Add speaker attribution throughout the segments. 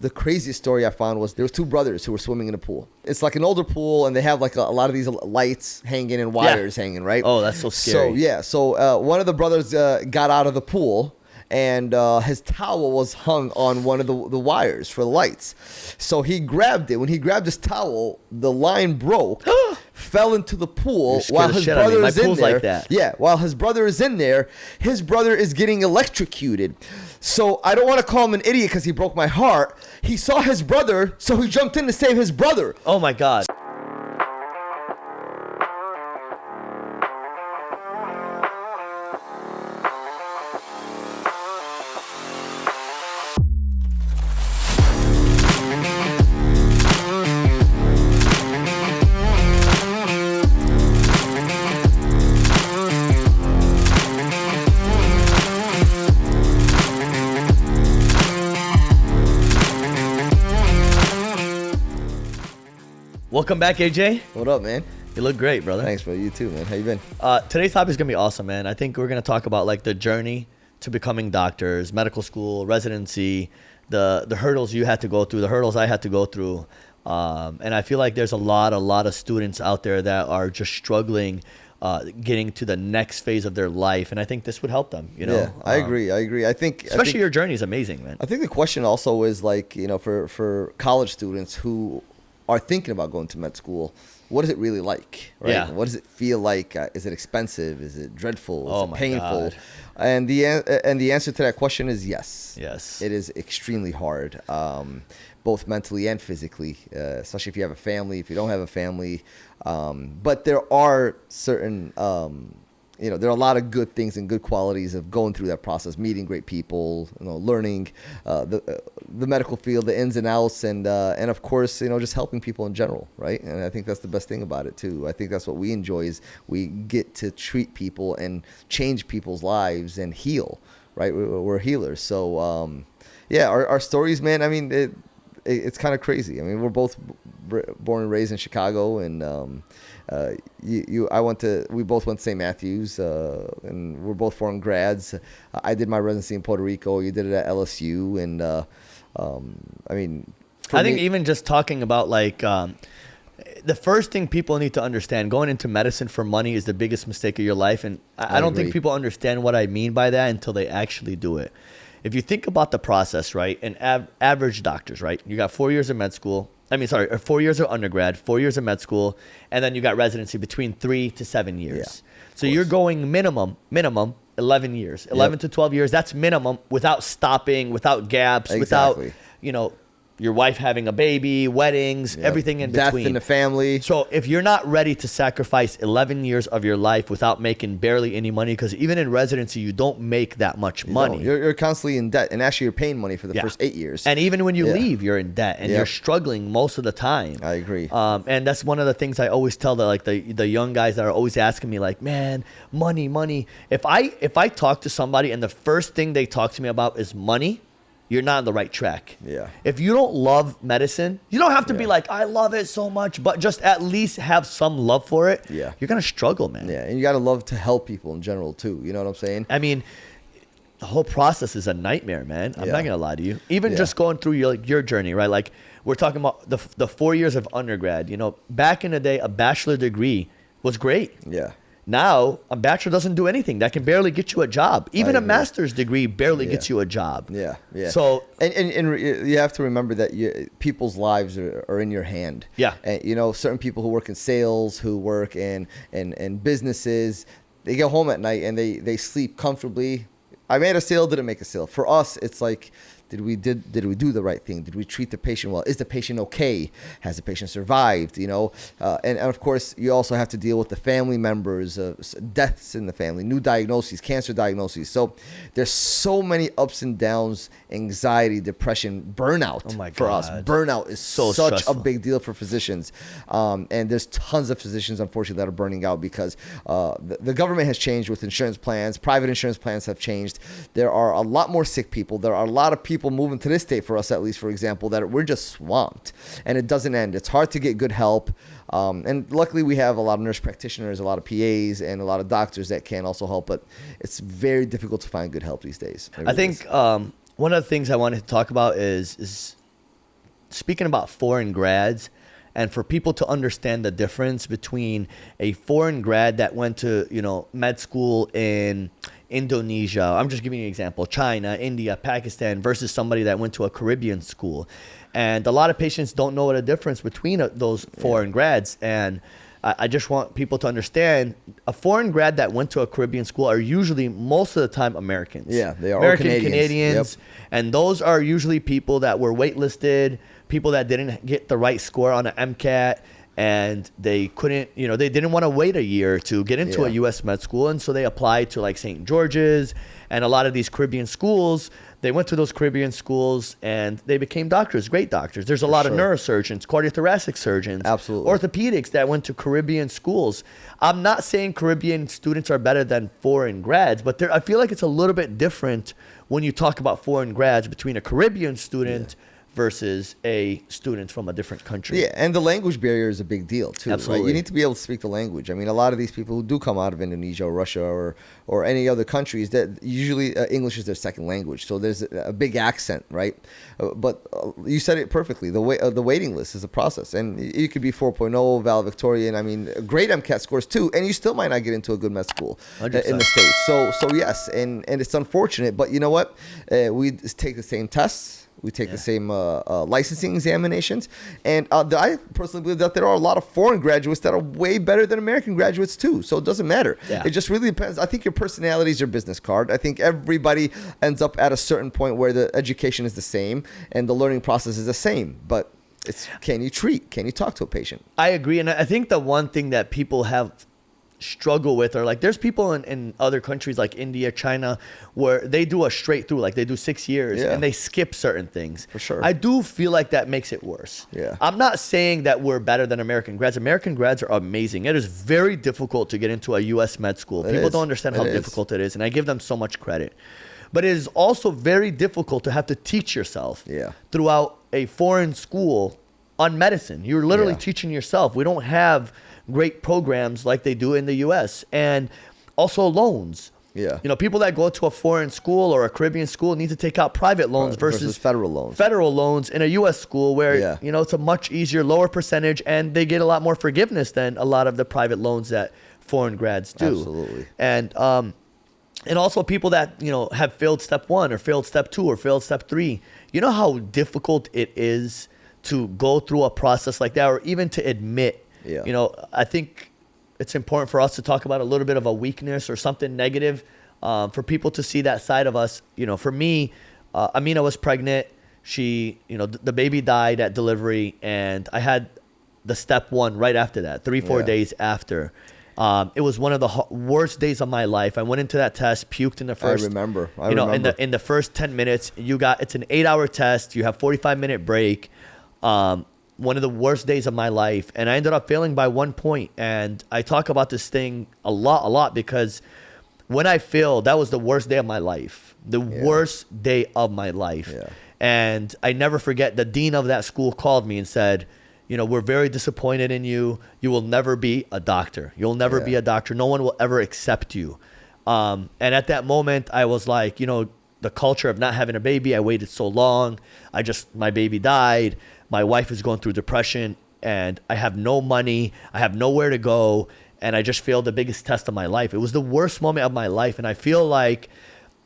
Speaker 1: the craziest story I found was there was two brothers who were swimming in a pool. It's like an older pool, and they have like a lot of these lights hanging and wires hanging, right?
Speaker 2: Oh, that's so scary.
Speaker 1: So one of the brothers got out of the pool, and his towel was hung on one of the wires for the lights. So he grabbed it. When he grabbed his towel, the line broke, fell into the pool while his brother is in there.
Speaker 2: Like that.
Speaker 1: Yeah, while his brother is in there, his brother is getting electrocuted. So I don't want to call him an idiot because he broke my heart. He saw his brother, so he jumped in to save his brother.
Speaker 2: Oh my God. Welcome back, AJ.
Speaker 1: What up, man?
Speaker 2: You look great, brother.
Speaker 1: Thanks, bro. You too, man. How you been?
Speaker 2: Today's topic is going to be awesome, man. I think we're going to talk about like the journey to becoming doctors, medical school, residency, the hurdles you had to go through, the hurdles I had to go through. And I feel like there's a lot of students out there that are just struggling getting to the next phase of their life. And I think this would help them, you know?
Speaker 1: Yeah, I agree. I think
Speaker 2: especially your journey is amazing, man.
Speaker 1: I think the question also is like, you know, for college students who are thinking about going to med school, what is it really like, right?
Speaker 2: Yeah.
Speaker 1: What does it feel like? Is it expensive? Is it dreadful? Is it painful?
Speaker 2: God.
Speaker 1: And the answer to that question is yes.
Speaker 2: Yes.
Speaker 1: It is extremely hard, both mentally and physically, especially if you have a family, if you don't have a family. But there are certain, there are a lot of good things and good qualities of going through that process, meeting great people, learning the medical field, the ins and outs, and of course, just helping people in general, right? And I think that's the best thing about it too. I think that's what we enjoy is we get to treat people and change people's lives and heal, right? We're healers. So, our stories, man, I mean, it's kind of crazy. I mean, we're both born and raised in Chicago, and we both went to St. Matthews, and we're both foreign grads. I did my residency in Puerto Rico. You did it at LSU, and
Speaker 2: I think even just talking about like the first thing people need to understand, going into medicine for money is the biggest mistake of your life, and I don't think people understand what I mean by that until they actually do it. If you think about the process, right, and average doctors, right, you got 4 years of med school. 4 years of undergrad, 4 years of med school, and then you got residency between 3 to 7 years. Yeah, so you're going minimum 11 years, 11 to 12 years. That's minimum without stopping, without gaps,
Speaker 1: exactly.
Speaker 2: without, your wife having a baby, weddings, everything in between.
Speaker 1: Death in the family.
Speaker 2: So if you're not ready to sacrifice 11 years of your life without making barely any money, because even in residency, you don't make that much money.
Speaker 1: You're constantly in debt, and actually you're paying money for the first 8 years.
Speaker 2: And even when you leave, you're in debt, and you're struggling most of the time.
Speaker 1: I agree.
Speaker 2: And that's one of the things I always tell the young guys that are always asking me, like, man, money. If I talk to somebody and the first thing they talk to me about is money, you're not on the right track.
Speaker 1: Yeah.
Speaker 2: If you don't love medicine, you don't have to be like, I love it so much, but just at least have some love for it.
Speaker 1: Yeah.
Speaker 2: You're going to struggle, man.
Speaker 1: Yeah. And you got to love to help people in general too. You know what I'm saying?
Speaker 2: I mean, the whole process is a nightmare, man. I'm not going to lie to you. Even just going through your journey, right? Like we're talking about the 4 years of undergrad, back in the day, a bachelor degree was great.
Speaker 1: Yeah.
Speaker 2: Now, a bachelor doesn't do anything. That can barely get you a job. Even a master's degree barely gets you a job.
Speaker 1: Yeah.
Speaker 2: So,
Speaker 1: and you have to remember that people's lives are in your hand.
Speaker 2: Yeah.
Speaker 1: And, certain people who work in sales, who work in businesses, they get home at night and they sleep comfortably. I made a sale, didn't make a sale. For us, it's like, did we do the right thing? Did we treat the patient well? Is the patient okay? Has the patient survived? And of course, you also have to deal with the family members, deaths in the family, new diagnoses, cancer diagnoses. So there's so many ups and downs, anxiety, depression, burnout for us. Burnout is such
Speaker 2: stressful.
Speaker 1: a big deal for physicians. And there's tons of physicians, unfortunately, that are burning out because the government has changed with insurance plans. Private insurance plans have changed. There are a lot more sick people. There are a lot of people moving to this state, for us at least, for example, that we're just swamped, and it doesn't end. It's hard to get good help, and luckily we have a lot of nurse practitioners, a lot of PAs, and a lot of doctors that can also help, but it's very difficult to find good help these days.
Speaker 2: I think one of the things I wanted to talk about is speaking about foreign grads, and for people to understand the difference between a foreign grad that went to, med school in Indonesia, I'm just giving you an example, China, India, Pakistan, versus somebody that went to a Caribbean school. And a lot of patients don't know the difference between those foreign grads. And I just want people to understand a foreign grad that went to a Caribbean school are usually most of the time Americans.
Speaker 1: Yeah, they are.
Speaker 2: American
Speaker 1: Canadians.
Speaker 2: Canadians.
Speaker 1: Yep.
Speaker 2: And those are usually people that were waitlisted, people that didn't get the right score on an MCAT, and they couldn't, they didn't want to wait a year to get into a U.S. med school. And so they applied to like St. George's and a lot of these Caribbean schools. They went to those Caribbean schools and they became doctors, great doctors. There's a lot of neurosurgeons, cardiothoracic surgeons,
Speaker 1: absolutely,
Speaker 2: orthopedics that went to Caribbean schools. I'm not saying Caribbean students are better than foreign grads, but I feel like it's a little bit different when you talk about foreign grads between a Caribbean student versus a student from a different country.
Speaker 1: Yeah, and the language barrier is a big deal too.
Speaker 2: Absolutely.
Speaker 1: Right? You need to be able to speak the language. I mean, a lot of these people who do come out of Indonesia or Russia or any other countries, that usually English is their second language. So there's a big accent, right? But you said it perfectly. The waiting list is a process, and you could be 4.0 valedictorian. I mean, great MCAT scores too, and you still might not get into a good med school
Speaker 2: 100%.
Speaker 1: In the States. So yes, and it's unfortunate, but you know what? We take the same tests. We take the same licensing examinations. And I personally believe that there are a lot of foreign graduates that are way better than American graduates too. So it doesn't matter. Yeah. It just really depends. I think your personality is your business card. I think everybody ends up at a certain point where the education is the same and the learning process is the same. But can you talk to a patient?
Speaker 2: I agree. And I think the one thing that people have struggle with, or like there's people in other countries like India, China, where they do a straight through, like they do 6 years and they skip certain things.
Speaker 1: For sure.
Speaker 2: I do feel like that makes it worse.
Speaker 1: Yeah.
Speaker 2: I'm not saying that we're better than American grads. American grads are amazing. It is very difficult to get into a U.S. med school. People don't understand how difficult it is, and I give them so much credit. But it is also very difficult to have to teach yourself throughout a foreign school on medicine. You're literally teaching yourself. We don't have great programs like they do in the U.S. And also loans. Yeah. People that go to a foreign school or a Caribbean school need to take out private loans versus
Speaker 1: federal loans.
Speaker 2: Federal loans in a U.S. school where, it's a much easier, lower percentage, and they get a lot more forgiveness than a lot of the private loans that foreign grads do.
Speaker 1: Absolutely.
Speaker 2: And also people that, have failed step 1 or failed step 2 or failed step 3. You know how difficult it is to go through a process like that, or even to admit. I think it's important for us to talk about a little bit of a weakness or something negative, for people to see that side of us. For me, Amina was pregnant. She, the baby died at delivery, and I had the step 1 right after that, 3-4 days after. It was one of the worst days of my life. I went into that test, puked in the first.
Speaker 1: I remember.
Speaker 2: In the first 10 minutes, it's an 8-hour test. You have 45-minute break. One of the worst days of my life, and I ended up failing by 1 point. And I talk about this thing a lot because when I failed, that was the worst day of my life, worst day of my life. And I never forget, the dean of that school called me and said, we're very disappointed in you. You will never be a doctor. You'll never be a doctor. No one will ever accept you. And at that moment, I was like, the culture of not having a baby, I waited so long. My baby died. My wife is going through depression, and I have no money. I have nowhere to go, and I just failed the biggest test of my life. It was the worst moment of my life, and I feel like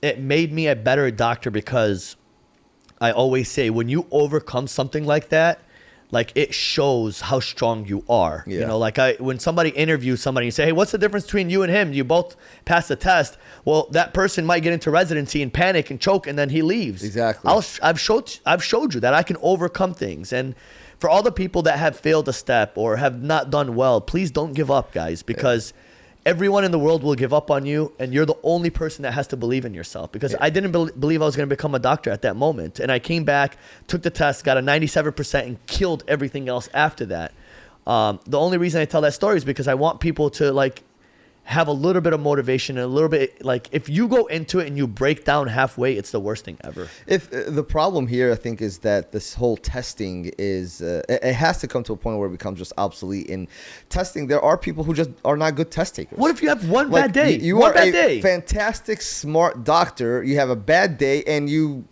Speaker 2: it made me a better doctor, because I always say when you overcome something like that, like it shows how strong you are. When somebody interviews somebody and say, hey, what's the difference between you and him? You both passed the test. Well, that person might get into residency and panic and choke, and then he leaves.
Speaker 1: Exactly.
Speaker 2: I've showed you that I can overcome things. And for all the people that have failed a step or have not done well, please don't give up, guys, because everyone in the world will give up on you, and you're the only person that has to believe in yourself. Because I didn't believe I was going to become a doctor at that moment. And I came back, took the test, got a 97%, and killed everything else after that. The only reason I tell that story is because I want people to have a little bit of motivation and a little bit, if you go into it and you break down halfway, it's the worst thing ever.
Speaker 1: If the problem here, I think, is that this whole testing is, it has to come to a point where it becomes just obsolete. In testing, there are people who just are not good test takers.
Speaker 2: What if you have one bad day?
Speaker 1: You are a fantastic, smart doctor. You have a bad day and you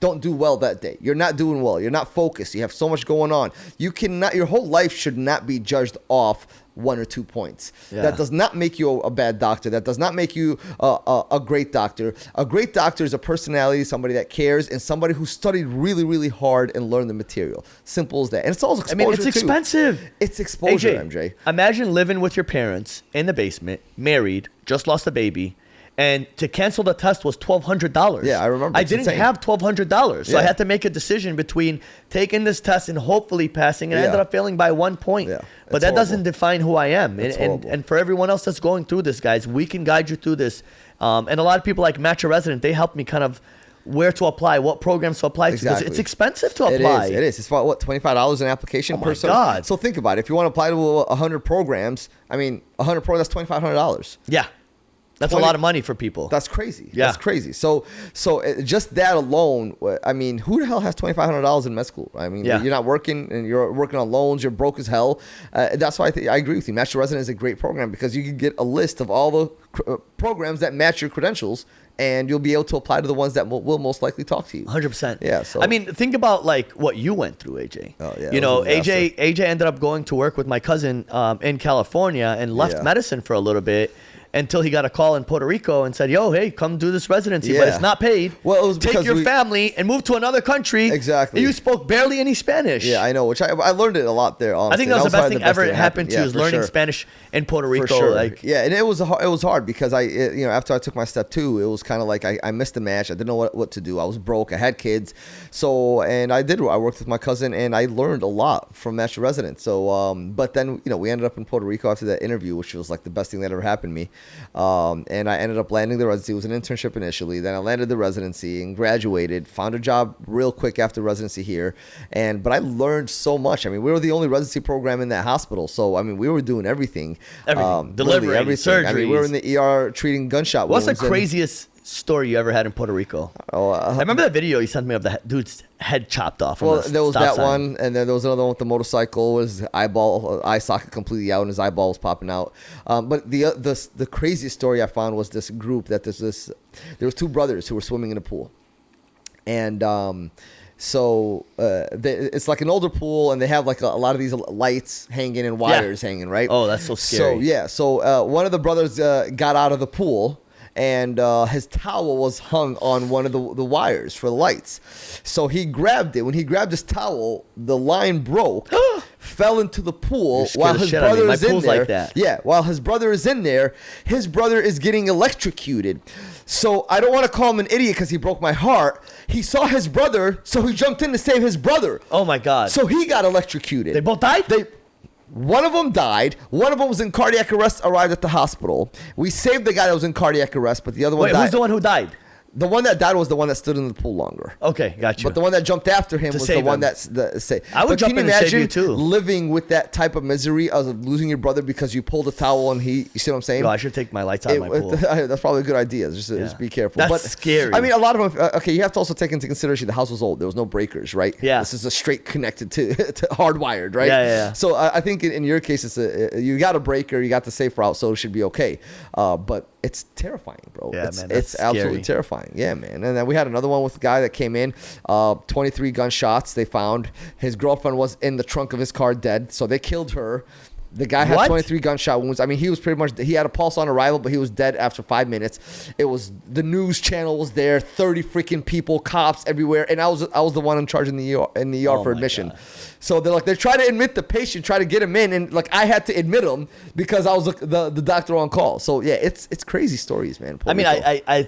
Speaker 1: don't do well that day. You're not doing well. You're not focused. You have so much going on. Your whole life should not be judged off 1 or 2 points.
Speaker 2: Yeah.
Speaker 1: That does not make you a bad doctor. That does not make you a great doctor. A great doctor is a personality, somebody that cares, and somebody who studied really, really hard and learned the material. Simple as that. And it's all exposure,
Speaker 2: it's expensive.
Speaker 1: It's exposure,
Speaker 2: AJ,
Speaker 1: MJ.
Speaker 2: Imagine living with your parents in the basement, married, just lost a baby, and to cancel the test was $1,200.
Speaker 1: Yeah, I remember.
Speaker 2: I didn't have $1,200, so I
Speaker 1: Yeah.
Speaker 2: had to make a decision between taking this test and hopefully passing, and I ended up failing by 1 point.
Speaker 1: Yeah,
Speaker 2: but
Speaker 1: it's
Speaker 2: that
Speaker 1: horrible.
Speaker 2: doesn't define who I am.
Speaker 1: It's
Speaker 2: And
Speaker 1: horrible.
Speaker 2: for everyone else that's going through this, guys, we can guide you through this. And a lot of people like Match a Resident, they help me kind of where to apply, what programs to apply to. Because
Speaker 1: Exactly.
Speaker 2: it's expensive to apply.
Speaker 1: It is. It's about, what, $25 an application per
Speaker 2: my
Speaker 1: person?
Speaker 2: God.
Speaker 1: So think about it. If you want to apply to 100 programs, 100 programs, that's $2,500.
Speaker 2: Yeah. That's a lot of money for people.
Speaker 1: That's crazy.
Speaker 2: Yeah.
Speaker 1: That's crazy. So just that alone, who the hell has $2,500 in med school?
Speaker 2: Yeah.
Speaker 1: You're not working and you're working on loans. You're broke as hell. That's why I agree with you. Match Your Resident is a great program because you can get a list of all the programs that match your credentials, and you'll be able to apply to the ones that will most likely talk to you.
Speaker 2: 100%.
Speaker 1: Yeah. So
Speaker 2: think about like what you went through, AJ.
Speaker 1: Oh, yeah,
Speaker 2: You
Speaker 1: it
Speaker 2: know,
Speaker 1: was a disaster.
Speaker 2: AJ ended up going to work with my cousin in California and left
Speaker 1: Yeah.
Speaker 2: medicine for a little bit until he got a call in Puerto Rico and said, "Yo, hey, come do this residency, but
Speaker 1: Yeah.
Speaker 2: it's not paid.
Speaker 1: Well, it was
Speaker 2: take
Speaker 1: because
Speaker 2: your family and move to another country."
Speaker 1: Exactly.
Speaker 2: And you spoke barely any Spanish.
Speaker 1: Yeah, I know. Which I learned it a lot there. Honestly.
Speaker 2: I think that was the best
Speaker 1: probably
Speaker 2: thing ever happened to
Speaker 1: Yeah,
Speaker 2: you is
Speaker 1: for
Speaker 2: learning
Speaker 1: sure.
Speaker 2: Spanish in Puerto Rico.
Speaker 1: For sure.
Speaker 2: Like,
Speaker 1: yeah, and it was hard because after I took my step 2, it was kind of like I missed the match. I didn't know what to do. I was broke. I had kids, I worked with my cousin and I learned a lot from Match Your Resident. So, but then we ended up in Puerto Rico after that interview, which was like the best thing that ever happened to me. And I ended up landing the residency. It was an internship initially. Then I landed the residency and graduated. Found a job real quick after residency here. But I learned so much. We were the only residency program in that hospital. So we were doing everything.
Speaker 2: Delivery,
Speaker 1: everything.
Speaker 2: surgeries.
Speaker 1: We were in the ER treating gunshot
Speaker 2: what's
Speaker 1: wounds.
Speaker 2: the craziest story you ever had in Puerto Rico? I remember that video you sent me of the dude's head chopped off.
Speaker 1: Well,
Speaker 2: on the
Speaker 1: there was
Speaker 2: stop
Speaker 1: that
Speaker 2: sign.
Speaker 1: one, and then there was another one with the motorcycle. His eye socket completely out, and his eyeball was popping out. But the craziest story I found was this group that there was 2 brothers who were swimming in a pool, and it's like an older pool, and they have like a lot of these lights hanging and wires hanging, right?
Speaker 2: Oh, that's so scary.
Speaker 1: So one of the brothers got out of the pool, and his towel was hung on one of the wires for the lights. So he grabbed it. When he grabbed his towel, the line broke, fell into the pool while his brother is in there.
Speaker 2: Like that.
Speaker 1: Yeah, while his brother is in there, his brother is getting electrocuted. So I don't want to call him an idiot because he broke my heart. He saw his brother, so he jumped in to save his brother.
Speaker 2: Oh my God.
Speaker 1: So he got electrocuted.
Speaker 2: They both died?
Speaker 1: One of them died. One of them was in cardiac arrest, arrived at the hospital. We saved the guy that was in cardiac arrest, but the other one died.
Speaker 2: Who's the one who died?
Speaker 1: The one that died was the one that stood in the pool longer.
Speaker 2: Okay, got you.
Speaker 1: But the one that jumped after him was the
Speaker 2: save
Speaker 1: one
Speaker 2: him.
Speaker 1: that saved.
Speaker 2: I would jump in and save you too.
Speaker 1: Living with that type of misery of losing your brother because you pulled a towel and you see what I'm saying?
Speaker 2: Yo, I should take my lights out of my pool.
Speaker 1: That's probably a good idea. Just be careful.
Speaker 2: That's scary.
Speaker 1: A lot of them. Okay, you have to also take into consideration the house was old. There was no breakers, right?
Speaker 2: Yeah.
Speaker 1: This is a straight connected to hardwired, right?
Speaker 2: Yeah.
Speaker 1: So I think in your case, you got a breaker, you got the safe route, so it should be okay. But it's terrifying, bro.
Speaker 2: Yeah,
Speaker 1: it's,
Speaker 2: man, that's
Speaker 1: it's absolutely
Speaker 2: scary.
Speaker 1: terrifying. Yeah, man. And then we had another one with a guy that came in, 23 gunshots they found. His girlfriend was in the trunk of his car dead, so they killed her. The guy had 23 gunshot wounds. He was he had a pulse on arrival, but he was dead after 5 minutes. It was, the news channel was there, 30 freaking people, cops everywhere, and I was the one in charge in the ER for admission.
Speaker 2: God.
Speaker 1: So they're trying to admit the patient, try to get him in, and I had to admit him because I was the doctor on call. So yeah, it's crazy stories, man.
Speaker 2: I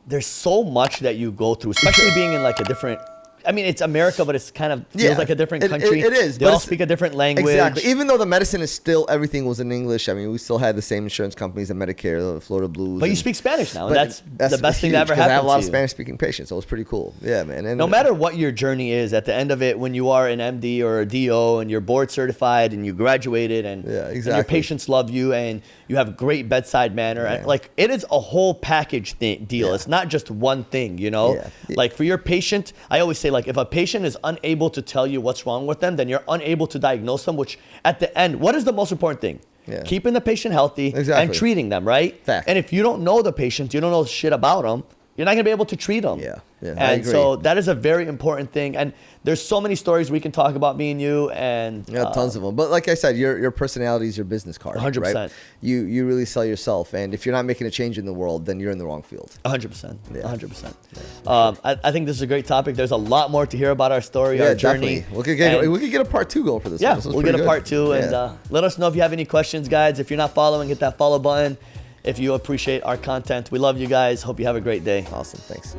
Speaker 2: there's so much that you go through, especially being in like a different. It's America, but it's kind of feels like a different country.
Speaker 1: It is.
Speaker 2: They all speak a different language.
Speaker 1: Exactly. Even though the medicine is still, everything was in English. We still had the same insurance companies and Medicare, Florida Blues.
Speaker 2: But you speak Spanish now, and that's the best thing
Speaker 1: huge,
Speaker 2: that ever
Speaker 1: 'cause
Speaker 2: happened
Speaker 1: I have a lot
Speaker 2: to
Speaker 1: of
Speaker 2: you.
Speaker 1: Spanish-speaking patients, so it's pretty cool. Yeah, man. And
Speaker 2: No matter what your journey is, at the end of it, when you are an MD or a DO and you're board certified and you graduated and, and your patients love you and you have great bedside manner, and it is a whole package deal. It's not just one thing, Like for your patient, I always say, if a patient is unable to tell you what's wrong with them, then you're unable to diagnose them, which at the end, what is the most important thing?
Speaker 1: Yeah.
Speaker 2: Keeping the patient healthy and treating them, right?
Speaker 1: Fact.
Speaker 2: And if you don't know the patient, you don't know shit about them, you're not going to be able to treat them.
Speaker 1: Yeah, I
Speaker 2: And
Speaker 1: agree.
Speaker 2: so that is a very important thing. And there's so many stories we can talk about, me and you, and
Speaker 1: Yeah, tons of them. But like I said, your personality is your business card.
Speaker 2: 100%.
Speaker 1: Right? You really sell yourself, and if you're not making a change in the world, then you're in the wrong field.
Speaker 2: 100%.
Speaker 1: Yeah.
Speaker 2: 100%. I think this is a great topic. There's a lot more to hear about our story, our journey.
Speaker 1: Definitely. We could get a part 2 going for this.
Speaker 2: Yeah,
Speaker 1: one. This
Speaker 2: we'll get a
Speaker 1: good.
Speaker 2: part 2,
Speaker 1: Yeah.
Speaker 2: and let us know if you have any questions, guys. If you're not following, hit that follow button. If you appreciate our content, we love you guys. Hope you have a great day.
Speaker 1: Awesome. Thanks.